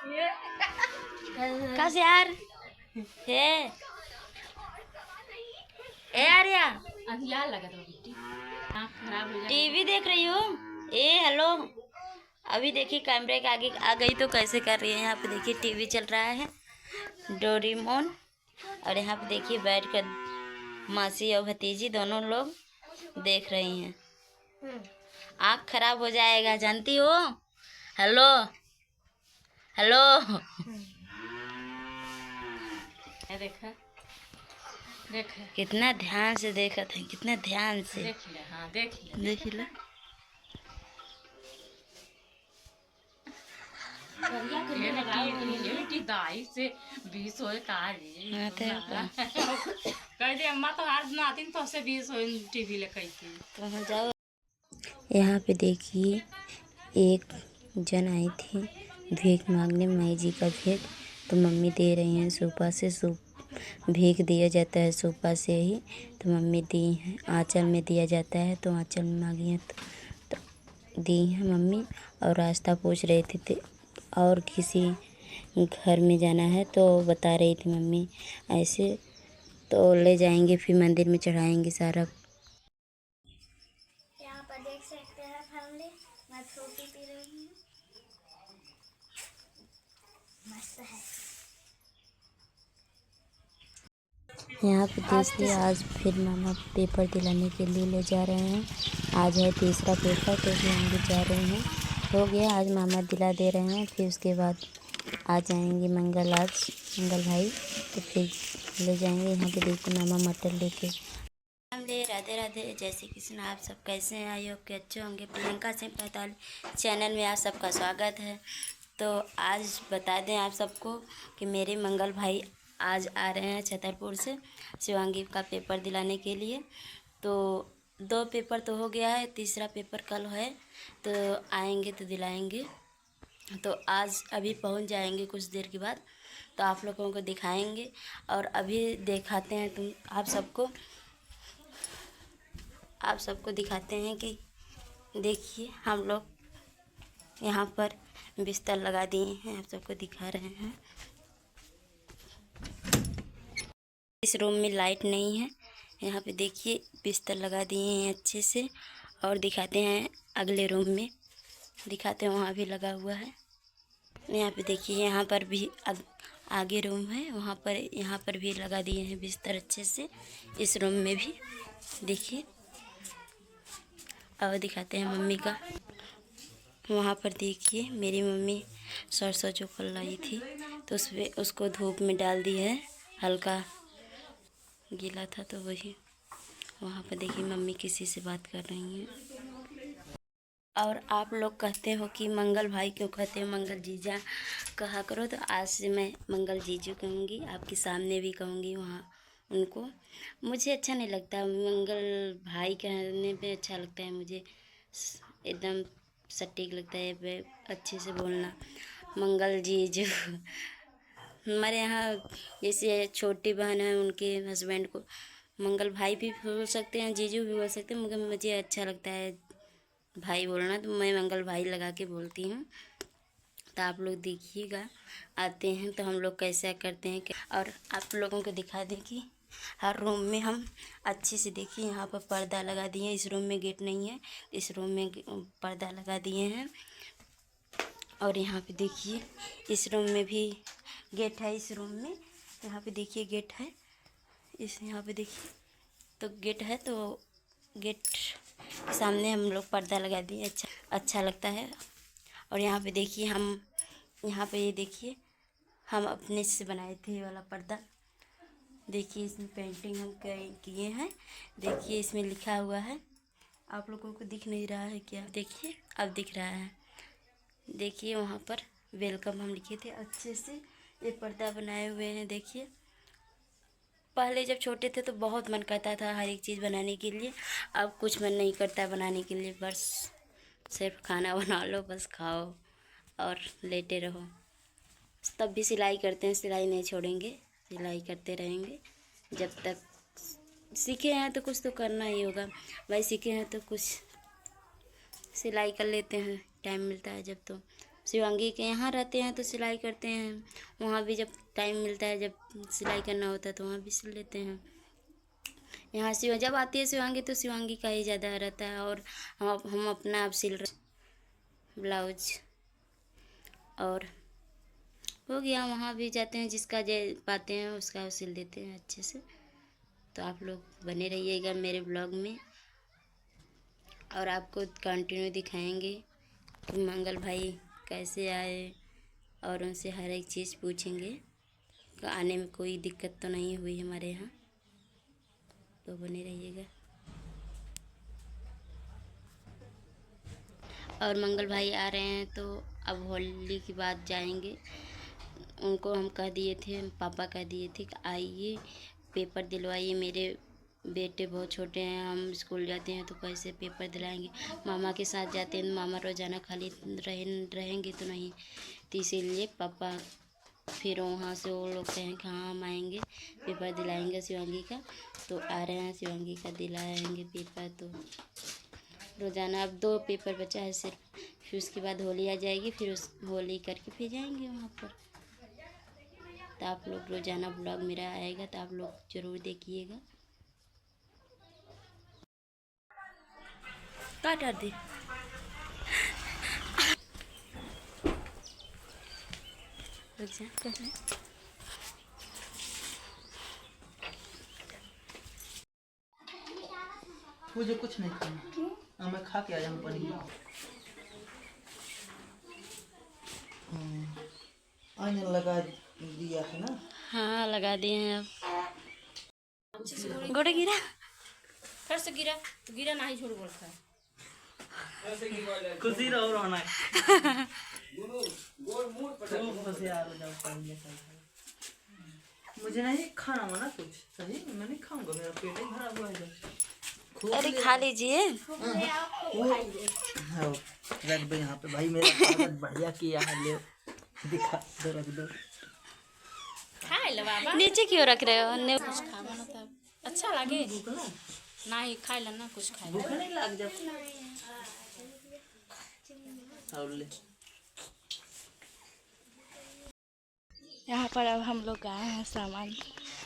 कस यार हे ए आर्या लगा तो बेटी आँख खराब हो जाए। टीवी देख रही हूँ। ए हेलो, अभी देखिए कैमरे के आगे आ गई तो कैसे कर रही है। यहाँ पे देखिए टीवी चल रहा है, डोरेमोन। और यहाँ पे देखिए बैठ कर मासी और भतीजी दोनों लोग देख रही हैं। आँख खराब हो जाएगा, जानती हो। हेलो हेलो देखा देखा कितना ध्यान से देखा था, कितना ध्यान से देख ले। हाँ देख ले देख लो। बेटी दाई से 20 होए का रे हाँ, कह दे अम्मा तो आज नातिन तो से 20 होए टीवी ले कही थी तो जाओ। यहाँ पे देखिए एक जन आई थी भीख मांगने, माई जी का भीख, तो मम्मी दे रही हैं सूपा से। सूप भीख दिया जाता है सूपा से ही, तो मम्मी दी हैं। आंचल में दिया जाता है तो आंचल में मांगी हैं तो दी हैं मम्मी। और रास्ता पूछ रहे थे और किसी घर में जाना है तो बता रही थी मम्मी ऐसे, तो ले जाएंगे फिर मंदिर में चढ़ाएंगे सारा। यहाँ पर देख सकते हैं फैमिली, मैं फ्रूटी पी रही हूँ, मस्त है। यहाँ पे देखिए आज फिर मामा पेपर दिलाने के लिए ले जा रहे हैं। आज है तीसरा पेपर तो फिर हम भी जा रहे हैं। हो गया, आज मामा दिला दे रहे हैं, फिर उसके बाद आ जाएंगे मंगल भाई, तो फिर ले जाएंगे। यहाँ पे देखिए मामा मटर लेके। राधे राधे, जय श्री कृष्ण। आप सब कैसे हैं? आई होप के अच्छे होंगे। प्रियंका सिंह 45 चैनल में आप सबका स्वागत है। तो आज बता दें आप सबको कि मेरे मंगल भाई आज आ रहे हैं छतरपुर से शिवांगी का पेपर दिलाने के लिए। तो 2 पेपर तो हो गया है, तीसरा पेपर कल है, तो आएंगे तो दिलाएंगे। तो आज अभी पहुंच जाएंगे कुछ देर के बाद, तो आप लोगों को दिखाएंगे। और अभी दिखाते हैं तुम आप सबको दिखाते हैं कि देखिए हम लोग यहाँ पर बिस्तर लगा दिए हैं, आप सबको दिखा रहे हैं। इस रूम में लाइट नहीं है, यहाँ पे देखिए बिस्तर लगा दिए हैं अच्छे से। और दिखाते हैं अगले रूम में, दिखाते हैं वहाँ भी लगा हुआ है। यहाँ पे देखिए यहाँ पर भी आगे रूम है, वहाँ पर यहाँ पर भी लगा दिए हैं बिस्तर अच्छे से। इस रूम में भी देखिए। और दिखाते हैं मम्मी का, वहाँ पर देखिए मेरी मम्मी सरसों जो कल लाई थी तो उसको धूप में डाल दी है, हल्का गीला था तो वही। वहाँ पर देखिए मम्मी किसी से बात कर रही हैं। और आप लोग कहते हो कि मंगल भाई क्यों कहते हो, मंगल जीजा कहा करो, तो आज से मैं मंगल जीजू कहूँगी, आपके सामने भी कहूँगी वहाँ उनको। मुझे अच्छा नहीं लगता मंगल भाई कहने पे, अच्छा लगता है मुझे, एकदम सटीक लगता है अच्छे से बोलना मंगल जीजू। हमारे यहाँ जैसे छोटी बहन है, उनके हस्बैंड को मंगल भाई भी बोल सकते हैं, जीजू भी बोल सकते हैं, मगर मुझे अच्छा लगता है भाई बोलना, तो मैं मंगल भाई लगा के बोलती हूँ। तो आप लोग देखिएगा, आते हैं तो हम लोग कैसा करते हैं। और आप लोगों को दिखा दें कि हर रूम में हम अच्छे से देखिए, यहाँ पर पर्दा लगा दिए हैं। इस रूम में गेट नहीं है, इस रूम में पर्दा लगा दिए हैं। और यहाँ पे देखिए इस रूम में भी गेट है, इस रूम में यहाँ पे देखिए गेट है, यहाँ पे देखिए तो गेट है, तो गेट के सामने हम लोग पर्दा लगा दिए, अच्छा लगता है। और यहाँ पे देखिए यहाँ पे ये देखिए हम अपने से बनाए थे ये वाला पर्दा, देखिए इसमें पेंटिंग हम किए हैं। देखिए इसमें लिखा हुआ है, आप लोगों को दिख नहीं रहा है क्या? देखिए अब दिख रहा है। देखिए वहाँ पर वेलकम हम लिखे थे अच्छे से, ये पर्दा बनाए हुए हैं। देखिए पहले जब छोटे थे तो बहुत मन करता था हर एक चीज़ बनाने के लिए, अब कुछ मन नहीं करता बनाने के लिए, बस सिर्फ खाना बना लो, बस खाओ और लेटे रहो। तब भी सिलाई करते हैं, सिलाई नहीं छोड़ेंगे, सिलाई करते रहेंगे जब तक सीखे हैं, तो कुछ तो करना ही होगा भाई। सीखे हैं तो कुछ सिलाई कर लेते हैं, टाइम मिलता है जब तो शिवांगी के यहाँ रहते हैं तो सिलाई करते हैं, वहाँ भी जब टाइम मिलता है, जब सिलाई करना होता है तो वहाँ भी सिल लेते हैं। यहाँ से जब आती है शिवांगी तो शिवांगी का ही ज़्यादा रहता है, और हम अपना आप सिल रहे ब्लाउज। और हो गया, वहाँ भी जाते हैं, जिसका जो पाते हैं उसका सिल देते हैं अच्छे से। तो आप लोग बने रहिएगा मेरे ब्लॉग में, और आपको कंटिन्यू दिखाएंगे कि मंगल भाई कैसे आए, और उनसे हर एक चीज़ पूछेंगे। आने में कोई दिक्कत तो नहीं हुई हमारे यहाँ, तो बने रहिएगा। और मंगल भाई आ रहे हैं तो अब होली के बाद जाएंगे। उनको हम कह दिए थे, पापा कह दिए थे कि आइए पेपर दिलवाइए, मेरे बेटे बहुत छोटे हैं, हम स्कूल जाते हैं तो कैसे पेपर दिलाएंगे। मामा के साथ जाते हैं, मामा रोज़ाना खाली रहेंगे तो नहीं, तो इसीलिए पापा फिर वहाँ से वो लोग कहें कि हाँ हम आएंगे, पेपर दिलाएंगे शिवांगी का। तो आ रहे हैं, शिवांगी का दिलाएंगे पेपर। तो रोज़ाना अब 2 पेपर बचा है सिर्फ, फिर उसके बाद होली आ जाएगी, फिर उस होली करके फिर जाएंगे वहाँ पर। तो आप लोग रोज़ाना ब्लॉग मेरा आएगा तो आप लोग ज़रूर देखिएगा। काट दे। मुझे कुछ नहीं खाना, मैं खा के आ जाऊँ पनीर। आने लगा दिया है ना? हाँ लगा दिए हैं। अब गोड़े गिरा, फिर से गिरा तो गिरा ना ही झूठ बोलता है। खुशी रहो रोना मुझे नहीं खाना वाना कुछ, सही मैं नहीं खाऊंगा, मेरा पेट ही भरा हुआ है। अरे खा लीजिए। हाँ रख दो यहाँ पे भाई, मेरा आदत बढ़िया किया है, ले दिखा दो, रख दो। खाए ले बाबा, नीचे क्यों रख रहे हो? कुछ खावा ना तब अच्छा लगे ना ही खाए ला ना, कुछ खाए भूख नहीं लग जब और ले। यहाँ पर अब हम लोग आए हैं सामान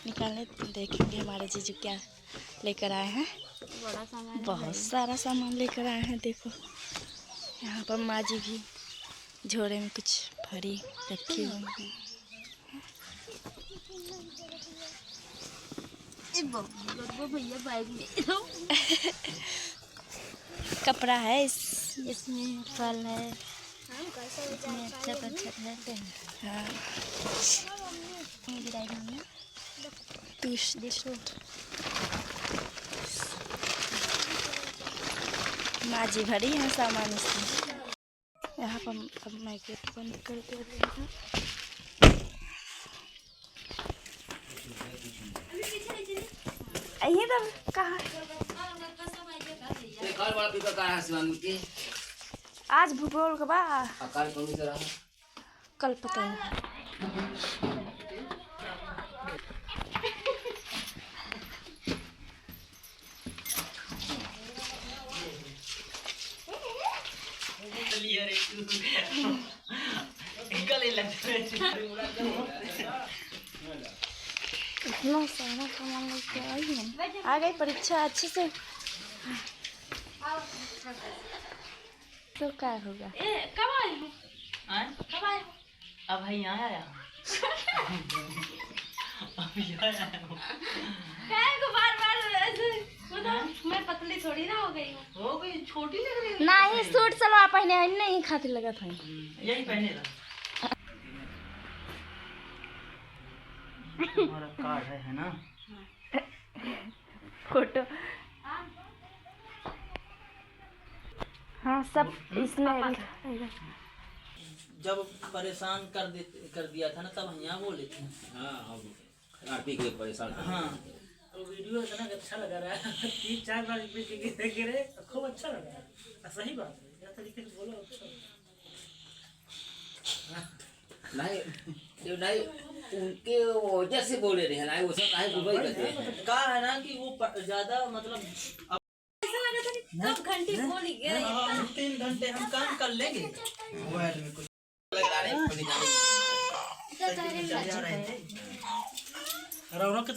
निकालने, देखेंगे हमारे जीजू क्या लेकर आए हैं। बड़ा सामान, बहुत सारा सामान लेकर आए हैं। देखो यहाँ पर माँ जी भी झोरे में कुछ भरी रखी हुई है। भैया बैग में कपड़ा है इसमें फल है, इसमें अच्छा है। हाँ गिराई हमने। देखो माँ जी भरी है सामान इसमें। यहाँ पर अब मैं गेट बंद कर दे रही हूँ। आइए तब कहाँ आज भूगोल का बा कल पता नहीं। इतना सारा सामान लेके आई है। आ गई परीक्षा अच्छे से तो क्या होगा? कब आए हो? कब आए हो? अब भाई यहाँ आया अब यहाँ आया हूँ। बार ऐसे बताओ, मैं पतली थोड़ी ना हो गई हूँ। हो गई, छोटी लग रही है। नहीं सूट सलवार पहने है, नहीं खातिर लगा था। यही पहने था। हमारा कार्ड है ना? फोटो हाँ सब इसमें। जब परेशान कर दिया था ना, तब यहाँ बोले थे। हाँ आरती के परेशान। हाँ तो वीडियो इतना अच्छा लगा रहा है, 3-4 बार गिरे, खूब अच्छा लगा है। सही बात है, इस तरीके से बोलो अच्छा। नहीं उनके वजह से बोले रहे हैं, वो सब काहे बुराई करते हैं। कहा है ना कि वो ज्यादा मतलब घंटी बोली 3 घंटे हम काम कर लेंगे मोबाइल में कुछ रौनक